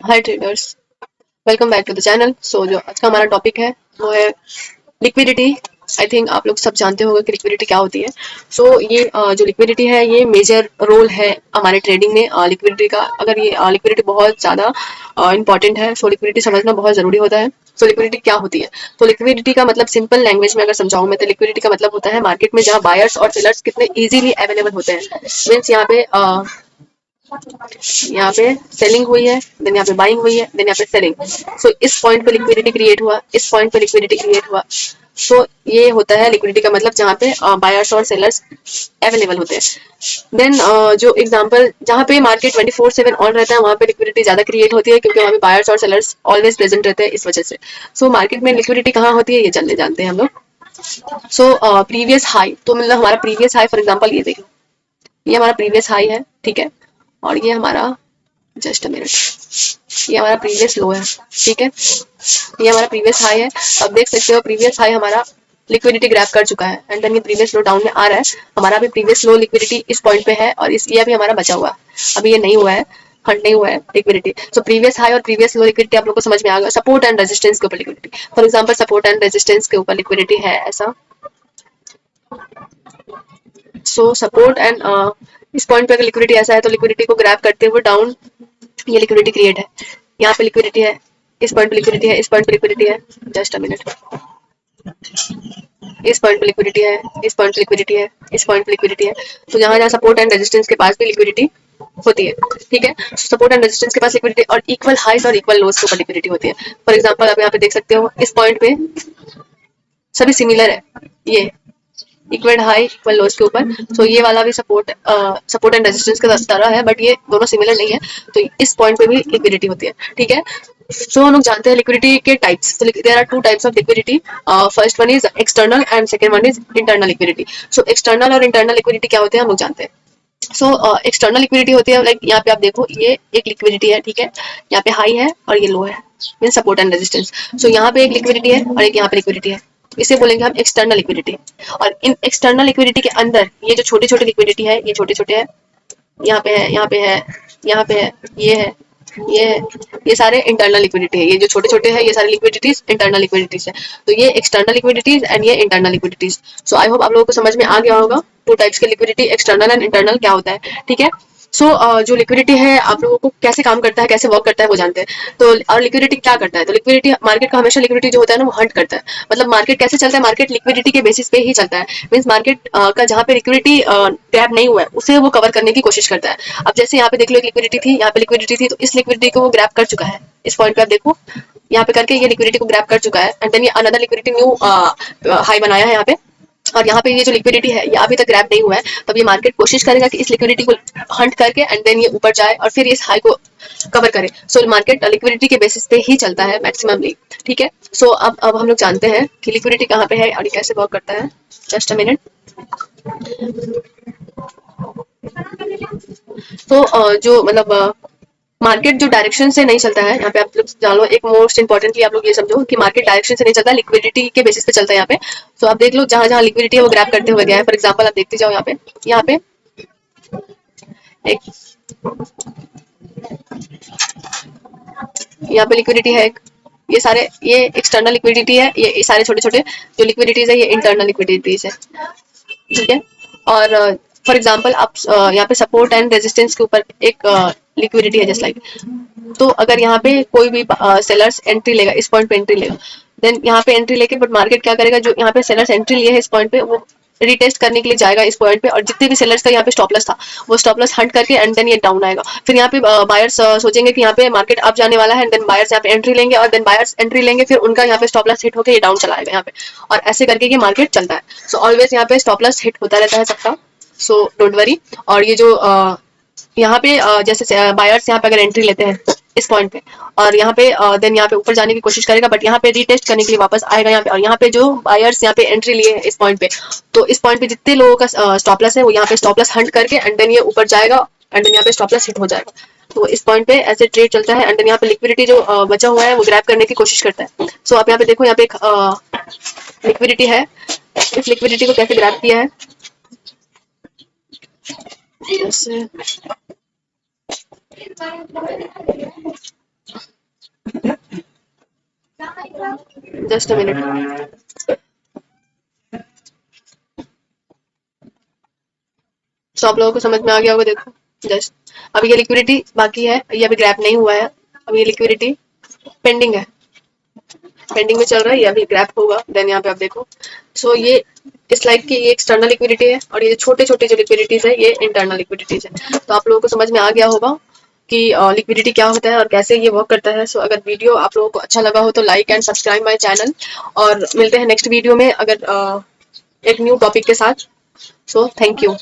Hi traders, welcome back to the channel. So जो आज का हमारा टॉपिक है वो है लिक्विडिटी। आई थिंक आप लोग सब जानते होंगे कि लिक्विडिटी क्या होती है। सो ये जो लिक्विडिटी है ये मेजर रोल है हमारे ट्रेडिंग में। लिक्विडिटी का अगर ये लिक्विडिटी बहुत ज़्यादा इंपॉर्टेंट है। सो लिक्विडिटी समझना बहुत ज़रूरी होता है। सो लिक्विडिटी क्या होती है? तो लिक्विडिटी का मतलब सिंपल लैंग्वेज में अगर समझाऊं मैं तो लिक्विडिटी का मतलब होता है मार्केट में जहाँ बायर्स और सेलर्स कितने इजीली अवेलेबल होते हैं। मीन्स यहाँ पे सेलिंग हुई है, देन यहाँ पे बाइंग हुई है, देन यहाँ पे सेलिंग। सो इस पॉइंट पे लिक्विडिटी क्रिएट हुआ, इस पॉइंट पे लिक्विडिटी क्रिएट हुआ। सो ये होता है लिक्विडिटी का मतलब जहाँ पे बायर्स और सेलर्स अवेलेबल होते हैं। देन जो एग्जांपल जहाँ पे मार्केट 24/7 ऑन रहता है वहाँ पे लिक्विडिटी ज्यादा क्रिएट होती है क्योंकि वहाँ पे बायर्स और सेलर्स ऑलवेज प्रेजेंट रहते हैं इस वजह से। सो मार्केट में लिक्विडिटी कहाँ होती है ये जानते हैं हम लोग। सो प्रीवियस हाई, तो मतलब हमारा प्रीवियस हाई फॉर एग्जाम्पल ये देखो, ये हमारा प्रीवियस हाई है, ठीक है। और ये हमारा, जस्ट अ मिनट, ये हमारा प्रीवियस लो है, ठीक है। ये हमारा प्रीवियस हाई है। अब देख सकते हो प्रीवियस हाई हमारा लिक्विडिटी ग्रैब कर चुका है एंड देन ये प्रीवियस लो डाउन में आ रहा है। हमारा भी प्रीवियस लो लिक्विडिटी इस पॉइंट पे है और इस ये अभी हमारा बचा हुआ है, अभी ये नहीं हुआ है, हट नहीं हुआ है लिक्विडिटी। सो प्रीवियस हाई और प्रीवियस लो लिक्विडिटी आप लोग को समझ में आ गया। सपोर्ट एंड रेजिस्टेंस के ऊपर liquidity, for example support and resistance के ऊपर लिक्विडिटी है ऐसा। सो सपोर्ट एंड इस पॉइंट पे अगर लिक्विडिटी ऐसा है तो लिक्विडिटी को ग्रैब करते हुए डाउन ये लिक्विडिटी क्रिएट है। यहाँ पे लिक्विडिटी है, इस पॉइंट पे लिक्विडिटी है, इस पॉइंट पे लिक्विडिटी है, जस्ट अ मिनट, इस पॉइंट पे लिक्विडिटी है, इस पॉइंट पे लिक्विडिटी है, इस पॉइंट पे लिक्विडिटी है। तो जहां जहां सपोर्ट एंड रेजिस्टेंस के पास भी लिक्विडिटी होती है, ठीक है। सपोर्ट एंड रेजिस्टेंस के पास लिक्विडिटी और इक्वल हाइज और इक्वल लोज के ऊपर लिक्विडिटी होती है। फॉर एग्जांपल आप यहाँ पे देख सकते हो इस पॉइंट पे सभी सिमिलर है, ये इक्वल हाई इक्वल लोज के ऊपर। सो ये वाला भी सपोर्ट एंड रेजिस्टेंस का तरह है बट ये दोनों सिमिलर नहीं है। तो इस पॉइंट पे भी लिक्विडिटी होती है, ठीक है। सो हम लोग जानते हैं लिक्विडिटी के टाइप्स। तो there are two types of liquidity. First one is external and second one is internal liquidity. So external और इंटरनल लिक्विडिटी क्या होते हैं हम लोग जानते हैं। सो एक्सटर्नल लिक्विडिटी होती है लाइक यहाँ पे आप देखो ये एक लिक्विडिटी है, ठीक है। यहाँ पे हाई है और ये लो है, मीन सपोर्ट एंड रेजिस्टेंस। सो यहाँ पे एक लिक्विडिटी है और एक यहाँ पे लिक्विडिटी है, इसे बोलेंगे हम एक्सटर्नल लिक्विडिटी। और इन एक्सटर्नल लिक्विडिटी के अंदर ये जो छोटे छोटे लिक्विडिटी है, ये छोटे छोटे है, यहाँ पे है, यहाँ पे है, यहाँ पे है, ये है, ये है, ये सारे इंटरनल लिक्विडिटी है। ये जो छोटे छोटे है ये सारे लिक्विडिटीज इंटरनल लिक्विडिटीज है। तो ये एक्सटर्नल लिक्विडिटीज एंड ये इंटरनल लिक्विडिटीज। सो आई होप आप लोगों को समझ में आ गया होगा टू टाइप्स के लिक्विडिटी, एक्सटर्नल एंड इंटरनल क्या होता है, ठीक है। सो जो लिक्विडिटी है आप लोगों को कैसे काम करता है, कैसे वर्क करता है वो जानते हैं। तो और लिक्विडिटी क्या करता है, तो लिक्विडिटी मार्केट का हमेशा लिक्विडिटी जो होता है ना वो हंट करता है। मतलब मार्केट कैसे चलता है, मार्केट लिक्विडिटी के बेसिस पे ही चलता है। मीन्स मार्केट का जहाँ पे लिक्विडिटी ग्रैब नहीं हुआ है उसे वो कवर करने की कोशिश करता है। अब जैसे यहाँ पे देख लो एक लिक्विडिटी थी, यहाँ पे लिक्विडिटी थी, तो इस लिक्विडिटी को वो ग्रैब कर चुका है। इस पॉइंट पे आप देखो यहाँ पे करके ये लिक्विडिटी को ग्रैब कर चुका है एंड देन ये अनदर लिक्विडिटी न्यू हाई बनाया है यहाँ पे। और यहाँ पे ये जो लिक्विडिटी है ये अभी तक ग्रैब नहीं हुआ है, तब ये मार्केट कोशिश करेगा कि इस लिक्विडिटी को हंट करके एंड देन ये ऊपर जाए और फिर इस हाई को कवर करे। सो मार्केट लिक्विडिटी के बेसिस पे ही चलता है मैक्सिममली, ठीक है। सो अब हम लोग जानते हैं कि लिक्विडिटी कहाँ पे है और ये कैसे वर्क करता है। Just a minute. तो जो मतलब मार्केट जो डायरेक्शन से नहीं चलता है, यहाँ पे आप लोग जान लो, एक मोस्ट इंपॉर्टेंटली आप लोग ये समझो कि मार्केट डायरेक्शन से नहीं चलता, लिक्विडिटी के बेसिस पे चलता है यहाँ पे। तो आप देख लो जहां जहां लिक्विडिटी है वो ग्रैब करते हुए गया है। फॉर एग्जांपल आप देखते जाओ यहाँ पे एक, यहाँ पे लिक्विडिटी है एक, ये सारे ये एक्सटर्नल लिक्विडिटी है, ये सारे छोटे छोटे जो लिक्विडिटीज है ये इंटरनल लिक्विडिटीज है, ठीक है। और फॉर एग्जांपल आप यहाँ पे सपोर्ट एंड रेजिस्टेंस के ऊपर एक लिक्विडिटी है जस्ट लाइक। तो अगर यहाँ पे कोई भी सेलर्स एंट्री लेगा, इस पॉइंट पे एंट्री लेगा, देन यहाँ पे एंट्री लेके बट मार्केट क्या करेगा, जो यहाँ पे सेलर्स एंट्री लिए है इस पॉइंट पे वो रिटेस्ट करने के लिए जाएगा इस पॉइंट पे। और जितने भी सेलर्स का यहाँ पे स्टॉप लॉस था वो स्टॉप लॉस हंट करके एंड देन ये डाउन आएगा। फिर यहाँ पे बायर्स सोचेंगे कि यहाँ पे मार्केट अप जाने वाला है एंड देन बायर्स यहाँ पे एंट्री लेंगे और देन बायर्स एंट्री लेंगे, फिर उनका यहाँ पे स्टॉप लॉस हिट होकर ये डाउन चला आएगा यहाँ पे। और ऐसे करके ये मार्केट चलता है। सो ऑलवेज यहाँ पे स्टॉप लॉस हिट होता रहता है सबका, सो डोंट वरी। और ये जो यहाँ पे जैसे बायर्स यहाँ पे अगर एंट्री लेते हैं इस पॉइंट पे और यहाँ पे देन यहाँ पे ऊपर जाने की कोशिश करेगा बट यहाँ पे रीटेस्ट करने के लिए वापस आएगा यहाँ पे। और यहाँ पे जो बायर्स यहाँ पे एंट्री लिए हैं इस पॉइंट पे, तो इस पॉइंट पे जितने लोगों का स्टॉप लॉस है वो यहाँ पे स्टॉप लॉस हंट करके एंड देन ये ऊपर जाएगा एंड देन यहाँ पे स्टॉप लॉस हिट हो जाएगा। तो इस पॉइंट पे ऐसे ट्रेड चलता है एंड देन यहाँ पे लिक्विडिटी जो बचा हुआ है वो ग्रैब करने की कोशिश करता है। सो आप यहाँ पे देखो यहाँ पे एक लिक्विडिटी है, इस लिक्विडिटी को कैसे ग्रैब किया है, जैसे जस्ट अ मिनट। सो आप लोगों को समझ में आ गया होगा। देखो जस्ट अब ये लिक्विडिटी बाकी है, ये अभी ग्रैप नहीं हुआ है, अब ये लिक्विडिटी पेंडिंग है, पेंडिंग में चल रहा है, ये अभी ग्रैप होगा। देन यहाँ पे आप देखो, सो ये इस लाइक की ये एक्सटर्नल लिक्विडिटी है और ये छोटे छोटे जो लिक्विडिटीज है ये इंटरनल लिक्विडिटीज है। तो आप लोगों को समझ में आ गया होगा कि लिक्विडिटी क्या होता है और कैसे ये वर्क करता है। सो अगर वीडियो आप लोगों को अच्छा लगा हो तो like and subscribe my channel, और मिलते हैं नेक्स्ट वीडियो में अगर एक न्यू टॉपिक के साथ। So thank you.